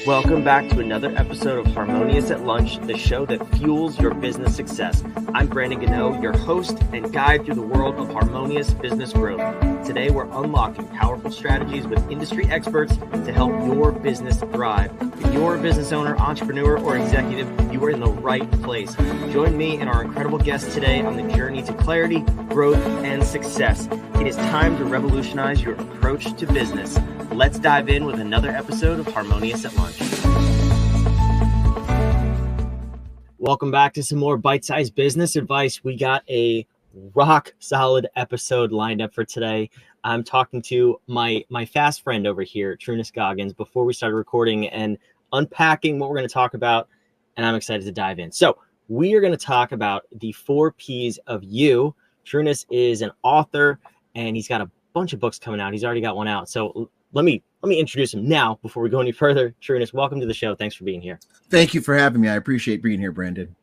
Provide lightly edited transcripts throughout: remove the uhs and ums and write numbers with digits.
Welcome back to another episode of Harmonious at Lunch, the show that fuels your business success. I'm Brandon Gano, your host and guide through the world of harmonious business growth. Today, we're unlocking powerful strategies with industry experts to help your business thrive. If you're a business owner, entrepreneur, or executive, you are in the right place. Join me and our incredible guests today on the journey to clarity, growth, and success. It is time to revolutionize your approach to business. Let's dive in with another episode of Harmonious at Lunch. Welcome back to some more bite-sized business advice. We got a rock-solid episode lined up for today. I'm talking to my fast friend over here, Trunis Goggins, before we started recording and unpacking what we're going to talk about, and I'm excited to dive in. So we are going to talk about the 4 Ps of you. Trunis is an author, and he's got a bunch of books coming out. He's already got one out. So let me introduce him now before we go any further. Trunis, welcome to the show. Thanks for being here. Thank you for having me. I appreciate being here, Brandon.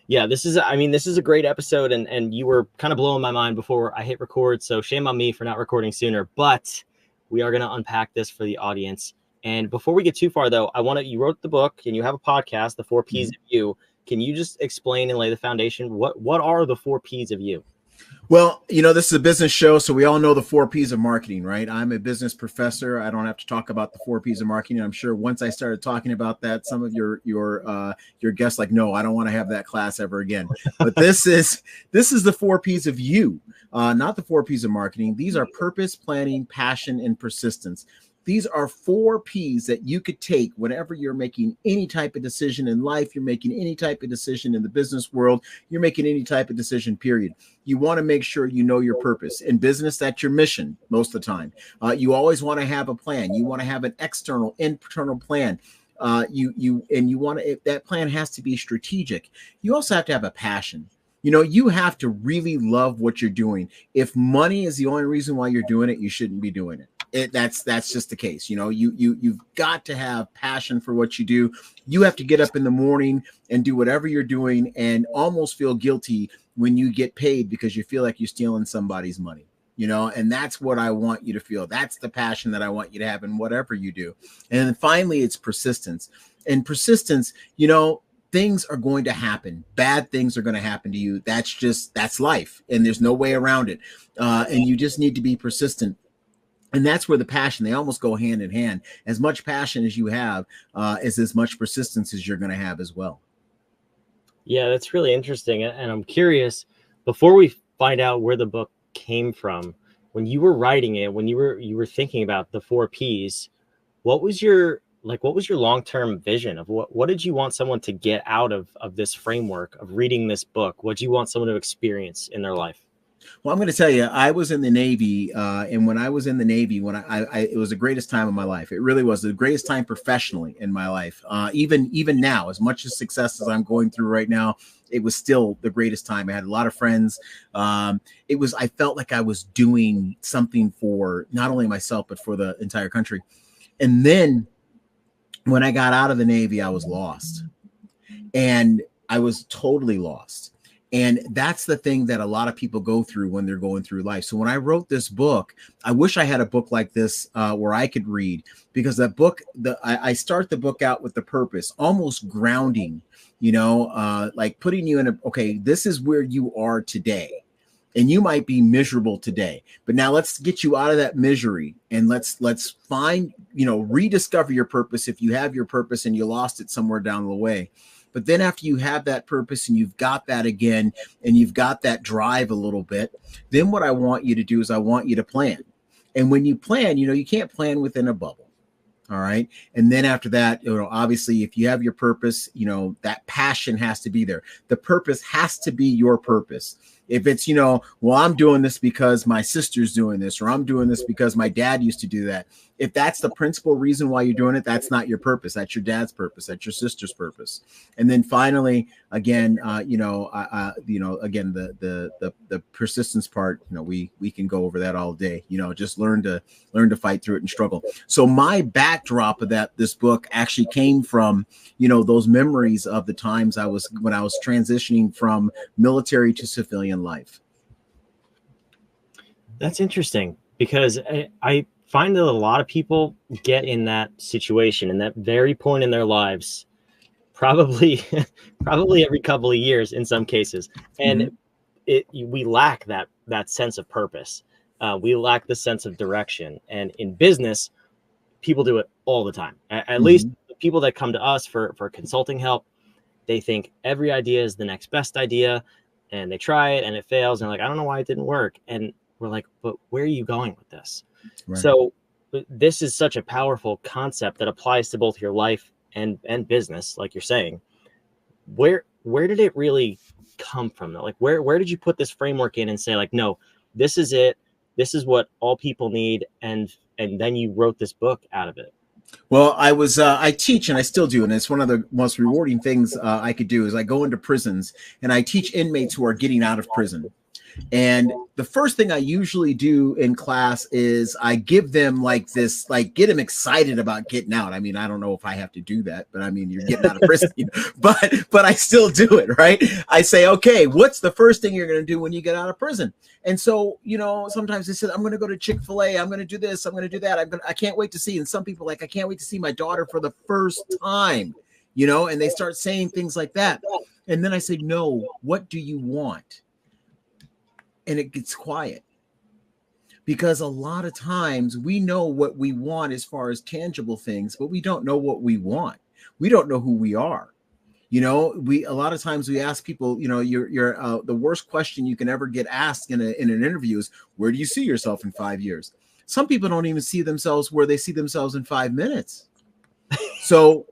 Yeah, this is a great episode, and you were kind of blowing my mind before I hit record, so shame on me for not recording sooner, but we are going to unpack this for the audience. And before we get too far, though, you wrote the book and you have a podcast, the 4 Ps of you. Can you just explain and lay the foundation? What are the 4 Ps of you? Well, this is a business show, so we all know the 4 Ps of marketing, right? I'm a business professor. I don't have to talk about the 4 Ps of marketing. I'm sure once I started talking about that, some of your guests no, I don't want to have that class ever again. But this is the 4 Ps of you, not the 4 Ps of marketing. These are purpose, planning, passion, and persistence. These are 4 Ps that you could take whenever you're making any type of decision in life, you're making any type of decision in the business world, you're making any type of decision, period. You want to make sure you know your purpose. In business, that's your mission most of the time. You always want to have a plan. You want to have an external, internal plan. That plan has to be strategic. You also have to have a passion. You have to really love what you're doing. If money is the only reason why you're doing it, you shouldn't be doing it. That's just the case. You've got to have passion for what you do. You have to get up in the morning and do whatever you're doing and almost feel guilty when you get paid because you feel like you're stealing somebody's money, and that's what I want you to feel. That's the passion that I want you to have in whatever you do. And then finally, it's persistence. And persistence, things are going to happen. Bad things are going to happen to you. That's life. And there's no way around it. And you just need to be persistent. And that's where the passion, they almost go hand in hand. As much passion as you have is as much persistence as you're going to have as well. Yeah, that's really interesting. And I'm curious, before we find out where the book came from, when you were writing it, when you were thinking about the 4 Ps, what was your long-term vision of what did you want someone to get out of this framework of reading this book? What do you want someone to experience in their life? Well, I'm going to tell you, I was in the Navy, and when I was in the Navy, it was the greatest time of my life. It really was the greatest time professionally in my life. Even now, as much as success as I'm going through right now, it was still the greatest time. I had a lot of friends. I felt like I was doing something for not only myself, but for the entire country. And then when I got out of the Navy, I was lost, and I was totally lost. And that's the thing that a lot of people go through when they're going through life. So when I wrote this book, I wish I had a book like this where I could read, because that book, I start the book out with the purpose, almost grounding, like putting you in okay, this is where you are today. And you might be miserable today, but now let's get you out of that misery and let's find, rediscover your purpose. If you have your purpose and you lost it somewhere down the way. But then after you have that purpose and you've got that again, and you've got that drive a little bit, then what I want you to do is I want you to plan. And when you plan, you can't plan within a bubble. All right. And then after that, obviously, if you have your purpose, that passion has to be there. The purpose has to be your purpose. If it's, I'm doing this because my sister's doing this, or I'm doing this because my dad used to do that. If that's the principal reason why you're doing it, that's not your purpose. That's your dad's purpose. That's your sister's purpose. And then finally, again, again, the persistence part, we can go over that all day, just learn to fight through it and struggle. So my backdrop of this book actually came from, those memories of the times when I was transitioning from military to civilian life. That's interesting, because I find that a lot of people get in that situation, in that very point in their lives, probably every couple of years in some cases. And we lack that sense of purpose. We lack the sense of direction. And in business, people do it all the time. At least the people that come to us for consulting help, they think every idea is the next best idea, and they try it and it fails. And they're like, I don't know why it didn't work. And we're like, but where are you going with this? Right. So this is such a powerful concept that applies to both your life and business, like you're saying. Where did it really come from though? Like where did you put this framework in and say like, no, this is it. This is what all people need. And then you wrote this book out of it. Well, I teach, and I still do, and it's one of the most rewarding things I could do is I go into prisons and I teach inmates who are getting out of prison. And the first thing I usually do in class is I give them like this, like get them excited about getting out. I mean, I don't know if I have to do that, but I mean, you're getting out of prison, but I still do it, right? I say, okay, what's the first thing you're going to do when you get out of prison? And so, sometimes they said, I'm going to go to Chick-fil-A. I'm going to do this. I'm going to do that. I can't wait to see. And some people like, I can't wait to see my daughter for the first time, and they start saying things like that. And then I say, no, what do you want? And it gets quiet because a lot of times we know what we want as far as tangible things, but we don't know what we want. We don't know who we are. A lot of times we ask people, you're the worst question you can ever get asked in an interview is, where do you see yourself in 5 years? Some people don't even see themselves where they see themselves in 5 minutes. So,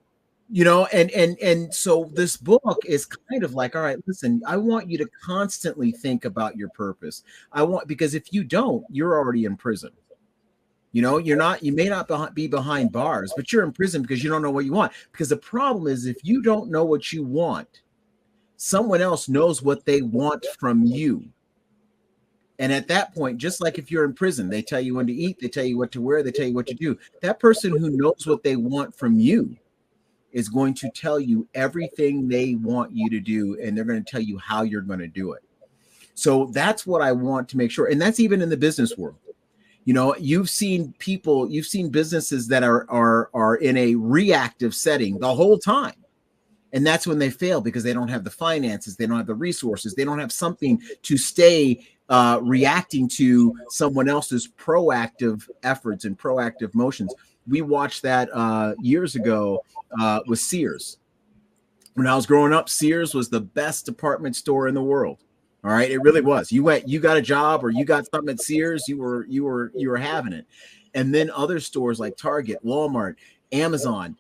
and so this book is kind of like, all right, listen, I want you to constantly think about your purpose. Because if you don't, you're already in prison. You may not be behind bars, but you're in prison because you don't know what you want. Because the problem is, if you don't know what you want, someone else knows what they want from you. And at that point, just like if you're in prison, they tell you when to eat, they tell you what to wear, they tell you what to do. That person who knows what they want from you is going to tell you everything they want you to do, and they're going to tell you how you're going to do it. So that's what I want to make sure. And that's even in the business world. You've seen businesses that are in a reactive setting the whole time. And that's when they fail because they don't have the finances, they don't have the resources, they don't have something to stay reacting to someone else's proactive efforts and proactive motions. We watched that years ago with Sears. When I was growing up, Sears was the best department store in the world. All right, it really was. You got a job or you got something at Sears, you were having it. And then other stores like Target, Walmart, Amazon,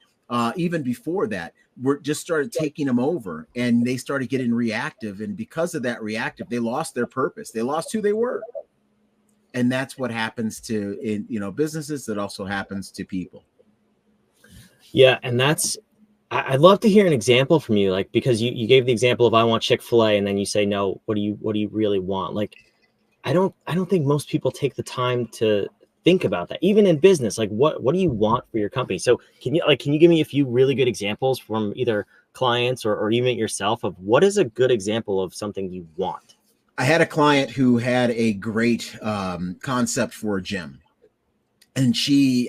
even before that, just started taking them over, and they started getting reactive. And because of that reactive, they lost their purpose. They lost who they were. And that's what happens to businesses. That also happens to people. Yeah, and I'd love to hear an example from you, like, because you gave the example of I want Chick-fil-A, and then you say no. What do you really want? Like, I don't think most people take the time to think about that, even in business. Like, what do you want for your company? So can you give me a few really good examples from either clients or even yourself of what is a good example of something you want? I had a client who had a great concept for a gym. And she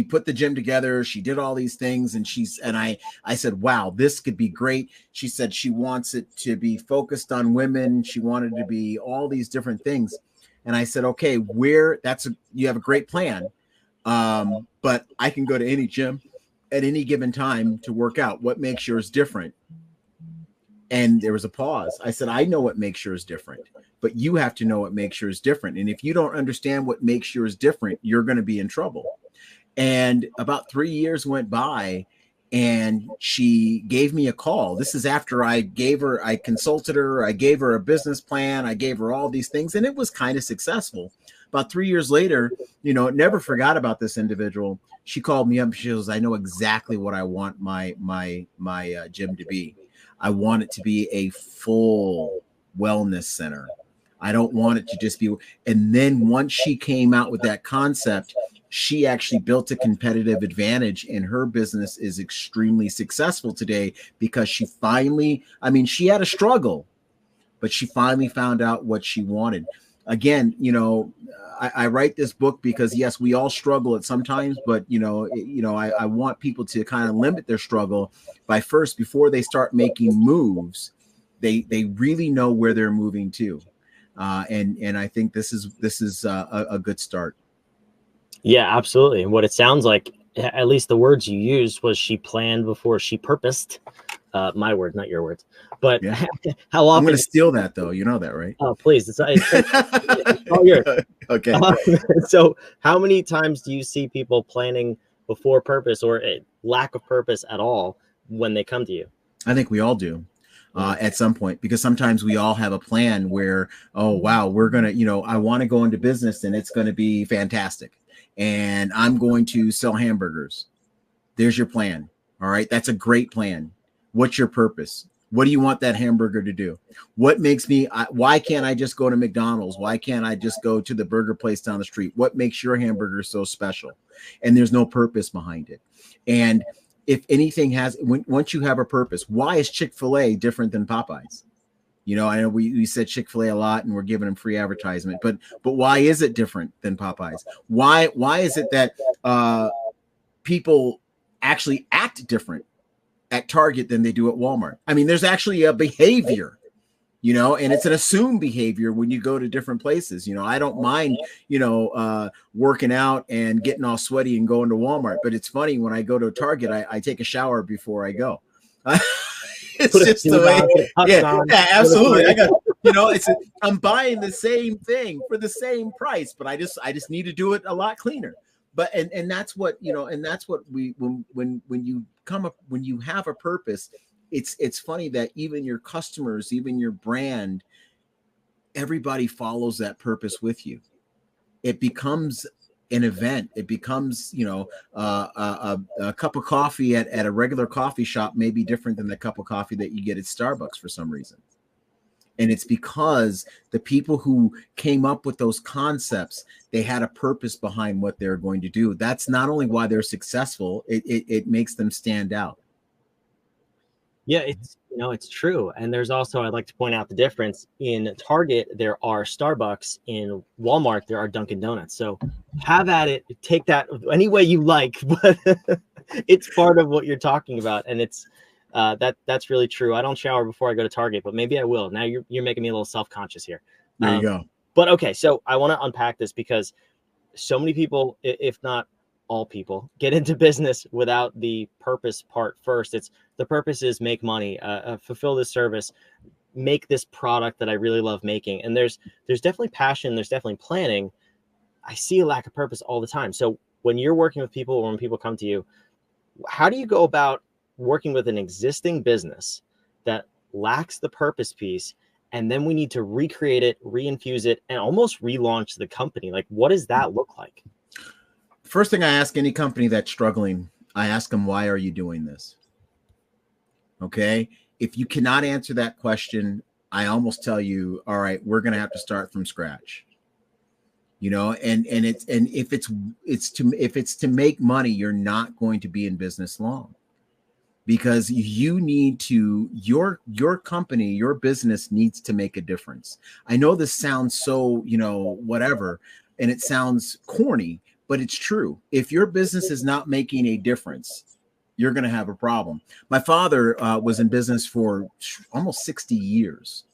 put the gym together. She did all these things. And I said, wow, this could be great. She said she wants it to be focused on women. She wanted to be all these different things. And I said, okay, you have a great plan. But I can go to any gym at any given time to work out. What makes yours different? And there was a pause. I said, I know what makes yours different, but you have to know what makes yours different. And if you don't understand what makes yours different, you're going to be in trouble. And about 3 years went by, and she gave me a call. This is after I consulted her. I gave her a business plan. I gave her all these things, and it was kind of successful. About 3 years later, never forgot about this individual. She called me up. She goes, I know exactly what I want my gym to be. I want it to be a full wellness center. I don't want it to just be. And then once she came out with that concept, she actually built a competitive advantage, and her business is extremely successful today because she finally, she had a struggle, but she finally found out what she wanted. again, I write this book because yes, we all struggle at sometimes, but I want people to kind of limit their struggle by first, before they start making moves, they really know where they're moving to. And I think this is a good start. Yeah, absolutely. And what it sounds like, at least the words you used, was she planned before she purposed. My words, not your words. But yeah. How often? I'm going to steal that, though. You know that, right? Oh, please. It's all yours. Okay. So how many times do you see people planning before purpose, or a lack of purpose at all, when they come to you? I think we all do. At some point, because sometimes we all have a plan where, oh, wow, we're going to, I want to go into business and it's going to be fantastic. And I'm going to sell hamburgers. There's your plan. All right. That's a great plan. What's your purpose? What do you want that hamburger to do? What makes me, why can't I just go to McDonald's? Why can't I just go to the burger place down the street? What makes your hamburger so special? And there's no purpose behind it. And if anything once you have a purpose, why is Chick-fil-A different than Popeyes? I know we said Chick-fil-A a lot and we're giving them free advertisement, but why is it different than Popeyes? Why is it that people actually act different at Target than they do at Walmart? I mean, there's actually a behavior, and it's an assumed behavior when you go to different places. I don't mind, working out and getting all sweaty and going to Walmart, but it's funny, when I go to Target, I take a shower before I go. It's just the way. Yeah, absolutely. I got, I'm buying the same thing for the same price, but I just need to do it a lot cleaner. But and that's what and that's what we when you come up, when you have a purpose, it's funny that even your customers, even your brand, everybody follows that purpose with you. It becomes an event. It becomes, a cup of coffee at a regular coffee shop may be different than the cup of coffee that you get at Starbucks for some reason. And it's because the people who came up with those concepts, they had a purpose behind what they're going to do. That's not only why they're successful, it makes them stand out. Yeah, it's true. And there's also, I'd like to point out the difference. In Target, there are Starbucks. In Walmart, there are Dunkin' Donuts. So have at it. Take that any way you like, but it's part of what you're talking about. And it's that's really true. I don't shower before I go to Target, but maybe I will. Now you're making me a little self-conscious here. There you go. But okay, so I want to unpack this, because so many people, if not all people, get into business without the purpose part first. It's the purpose is make money, fulfill this service, make this product that I really love making. And there's definitely passion, there's definitely planning. I see a lack of purpose all the time. So when you're working with people, or when people come to you, how do you go about working with an existing business that lacks the purpose piece, and then we need to recreate it, reinfuse it, and almost relaunch the company? Like, what does that look like? First thing I ask any company that's struggling, I ask them, why are you doing this? Okay. If you cannot answer that question, I almost tell you, all right, we're going to have to start from scratch. And if it's to make money, you're not going to be in business long, because you need to, your company, your business needs to make a difference. I know this sounds so, whatever, and it sounds corny, but it's true. If your business is not making a difference, you're going to have a problem. My father was in business for almost 60 years.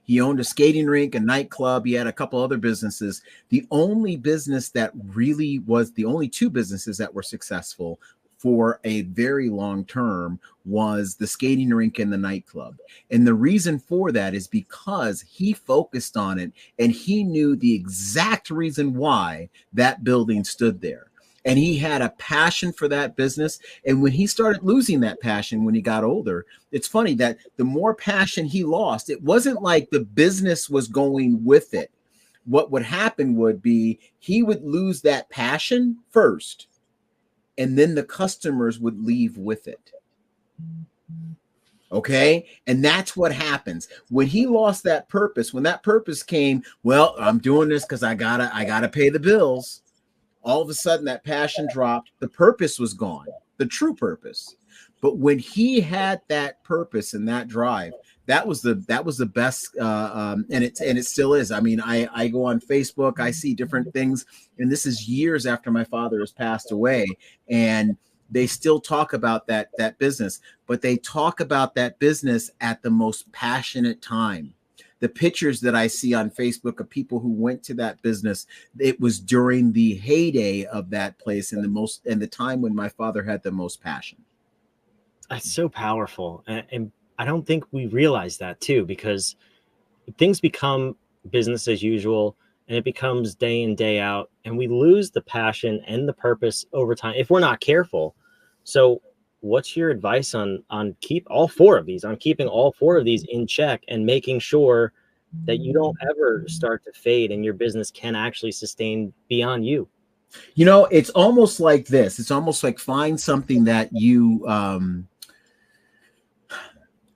He owned a skating rink, a nightclub. He had a couple other businesses. The only business that really was, the only two businesses that were successful for a very long term was the skating rink and the nightclub. And the reason for that is because he focused on it, and he knew the exact reason why that building stood there. And he had a passion for that business. And when he started losing that passion when he got older, it's funny that the more passion he lost, it wasn't like the business was going with it. What would happen would be he would lose that passion first, and then the customers would leave with it. Okay. And that's what happens when he lost that purpose. When that purpose came, well, I'm doing this because I gotta pay the bills. All of a sudden that passion dropped. The purpose was gone, the true purpose. But when he had that purpose and that drive, that was the best, and it still is. I mean, I go on Facebook, I see different things, and this is years after my father has passed away, and they still talk about that business, but they talk about that business at the most passionate time. The pictures that I see on Facebook of people who went to that business, it was during the heyday of that place and the time when my father had the most passion. That's so powerful. And I don't think we realize that too, because things become business as usual and it becomes day in, day out, and we lose the passion and the purpose over time if we're not careful. So what's your advice on keeping all four of these in check and making sure that you don't ever start to fade and your business can actually sustain beyond you? You know, it's almost like this. It's almost like find something that you,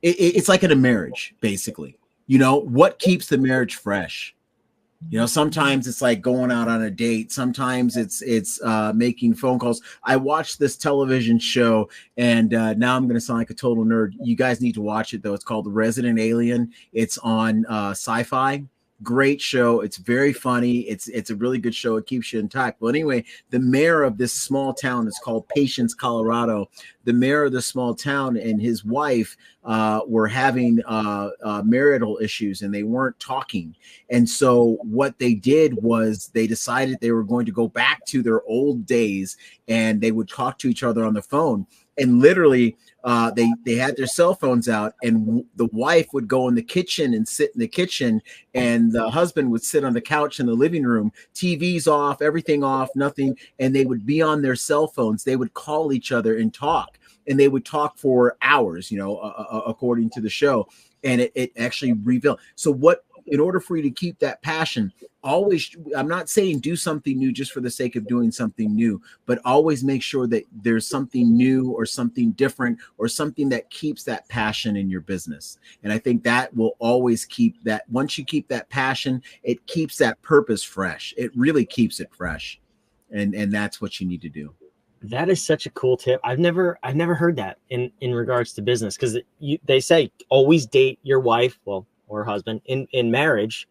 it's like in a marriage, basically. You know, what keeps the marriage fresh? You know, sometimes it's like going out on a date. Sometimes it's making phone calls. I watched this television show, and now I'm going to sound like a total nerd. You guys need to watch it, though. It's called Resident Alien. It's on Sci-Fi. Great show. It's very funny. It's a really good show. It keeps you intact. Well, anyway, the mayor of this small town is called Patience, Colorado. The mayor of the small town and his wife were having marital issues, and they weren't talking. And so what they did was they decided they were going to go back to their old days, and they would talk to each other on the phone. And literally, they had their cell phones out, and the wife would go in the kitchen and sit in the kitchen, and the husband would sit on the couch in the living room, TVs off, everything off, nothing. And they would be on their cell phones. They would call each other and talk, and they would talk for hours, you know, according to the show. And it actually revealed. So in order for you to keep that passion, always, I'm not saying do something new just for the sake of doing something new, but always make sure that there's something new or something different or something that keeps that passion in your business. And I think that will always keep that. Once you keep that passion, it keeps that purpose fresh. It really keeps it fresh. And that's what you need to do. That is such a cool tip. I've never heard that in regards to business, because they say always date your wife, well, or husband in marriage,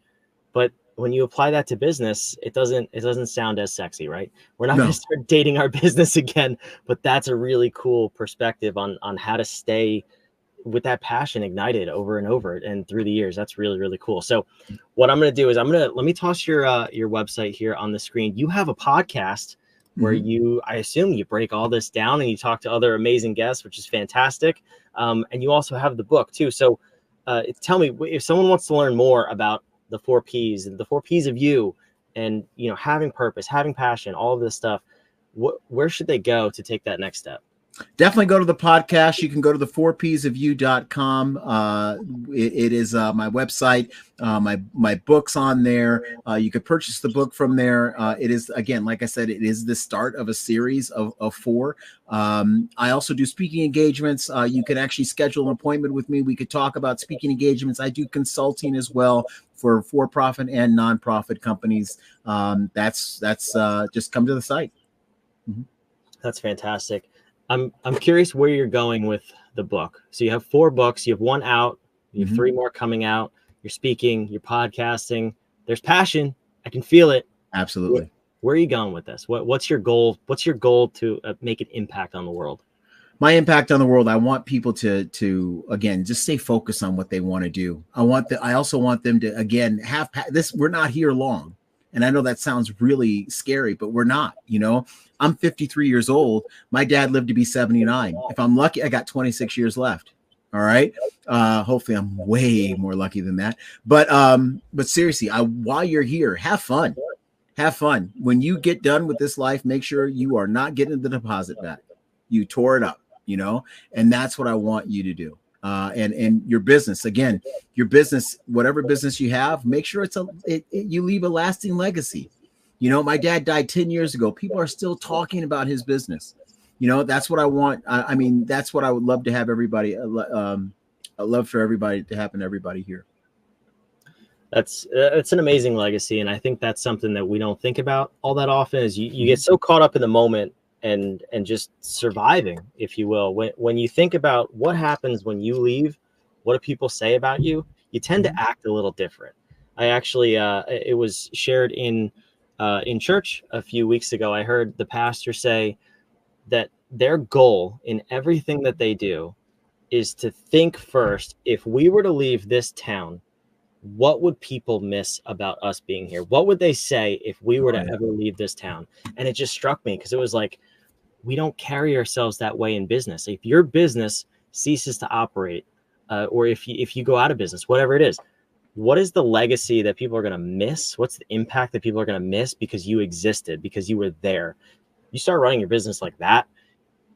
but when you apply that to business, it doesn't sound as sexy, right? We're not going to start dating our business again, but that's a really cool perspective on how to stay with that passion ignited over and over and through the years. That's really, really cool. So what I'm going to do is let me toss your website here on the screen. You have a podcast where I assume you break all this down and you talk to other amazing guests, which is fantastic. And you also have the book too. So tell me, if someone wants to learn more about the 4 Ps and the 4 Ps of you, and, you know, having purpose, having passion, all of this stuff, where should they go to take that next step? Definitely go to the podcast. You can go to the 4psofyou.com. It is my website. My book's on there. You could purchase the book from there. It is, again, like I said, it is the start of a series of 4. I also do speaking engagements. You can actually schedule an appointment with me. We could talk about speaking engagements. I do consulting as well for for-profit and nonprofit companies. That's just come to the site. That's fantastic. I'm curious where you're going with the book. So you have 4 books, you have 1 out, you have 3 more coming out. You're speaking, you're podcasting. There's passion. I can feel it. Absolutely. Where are you going with this? What's your goal? What's your goal to make an impact on the world? My impact on the world, I want people to again, just stay focused on what they want to do. I also want them to, again, have this. We're not here long. And I know that sounds really scary, but we're not, you know. I'm 53 years old. My dad lived to be 79. If I'm lucky, I got 26 years left. All right. Hopefully I'm way more lucky than that. But seriously, while you're here, have fun. Have fun. When you get done with this life, make sure you are not getting the deposit back. You tore it up, you know, and that's what I want you to do. And your business, again, your business, whatever business you have, make sure you leave a lasting legacy. You know, my dad died 10 years ago. People are still talking about his business. You know, that's what I want. I mean, that's what I would love to have everybody. I love for everybody to happen to everybody here. It's an amazing legacy. And I think that's something that we don't think about all that often, is you get so caught up in the moment and just surviving, if you will. When you think about what happens when you leave, what do people say about you, you tend to act a little different. I actually, it was shared in church a few weeks ago. I heard the pastor say that their goal in everything that they do is to think first, if we were to leave this town, what would people miss about us being here? What would they say if we were to ever leave this town? And it just struck me because it was like, we don't carry ourselves that way in business. If your business ceases to operate, or if you go out of business, whatever it is, what is the legacy that people are going to miss? What's the impact that people are going to miss because you existed, because you were there? You start running your business like that,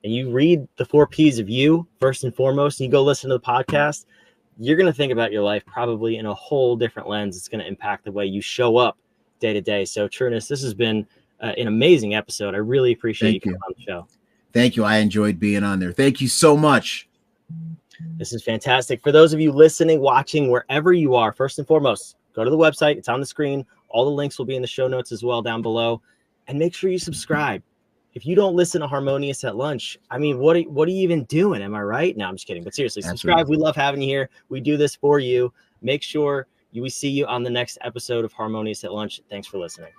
and you read the 4 Ps of you first and foremost, and you go listen to the podcast, you're going to think about your life probably in a whole different lens. It's going to impact the way you show up day to day. So Trueness, this has been an amazing episode. I really appreciate you coming on the show. Thank you. I enjoyed being on there. Thank you so much. This is fantastic. For those of you listening, watching, wherever you are, first and foremost, go to the website. It's on the screen. All the links will be in the show notes as well down below. And make sure you subscribe. If you don't listen to Harmonious at Lunch, I mean, what are you even doing? Am I right? No, I'm just kidding. But seriously, subscribe. We love having you here. We do this for you. Make sure we see you on the next episode of Harmonious at Lunch. Thanks for listening.